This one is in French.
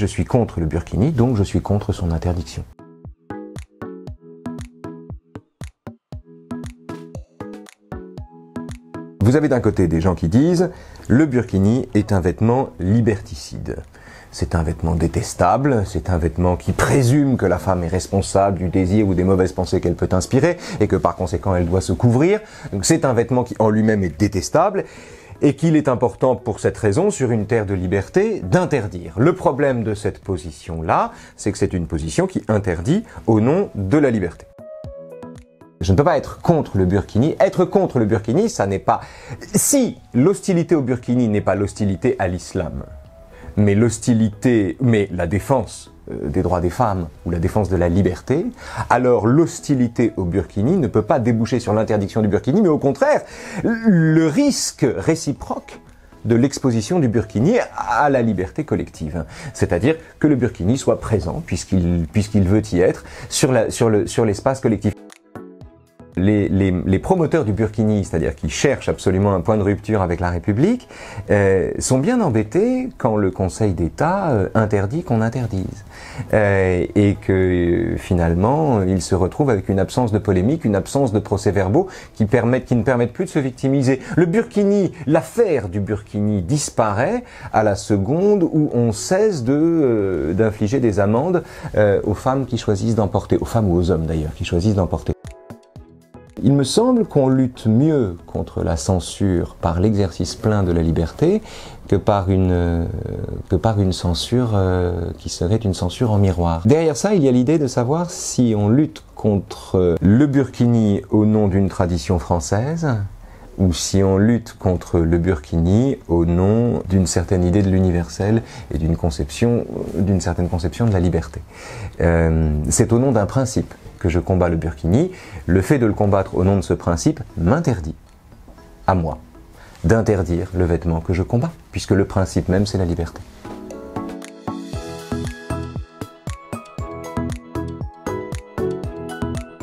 Je suis contre le burkini, donc je suis contre son interdiction. Vous avez d'un côté des gens qui disent « le burkini est un vêtement liberticide ». C'est un vêtement détestable, c'est un vêtement qui présume que la femme est responsable du désir ou des mauvaises pensées qu'elle peut inspirer et que par conséquent elle doit se couvrir. Donc c'est un vêtement qui en lui-même est détestable et qu'il est important pour cette raison, sur une terre de liberté, d'interdire. Le problème de cette position-là, c'est que c'est une position qui interdit au nom de la liberté. Je ne peux pas être contre le burkini. Être contre le burkini, ça n'est pas... Si l'hostilité au burkini n'est pas l'hostilité à l'islam, mais la défense des droits des femmes ou la défense de la liberté, alors l'hostilité au burkini ne peut pas déboucher sur l'interdiction du burkini, mais au contraire, le risque réciproque de l'exposition du burkini à la liberté collective. C'est-à-dire que le burkini soit présent, puisqu'il veut y être, sur l'espace collectif. Les promoteurs du burkini, c'est-à-dire qui cherchent absolument un point de rupture avec la République, sont bien embêtés quand le Conseil d'État interdit qu'on interdise. Et que finalement, ils se retrouvent avec une absence de polémique, une absence de procès-verbaux qui ne permettent plus de se victimiser. Le burkini, l'affaire du burkini disparaît à la seconde où on cesse d'infliger des amendes aux femmes qui choisissent d'en porter, aux femmes ou aux hommes d'ailleurs, qui choisissent d'en porter. Il me semble qu'on lutte mieux contre la censure par l'exercice plein de la liberté que par une censure qui serait une censure en miroir. Derrière ça, il y a l'idée de savoir si on lutte contre le burkini au nom d'une tradition française ou si on lutte contre le burkini au nom d'une certaine idée de l'universel et d'une certaine conception de la liberté. C'est au nom d'un principe que je combats le burkini. Le fait de le combattre au nom de ce principe m'interdit, à moi, d'interdire le vêtement que je combats, puisque le principe même c'est la liberté.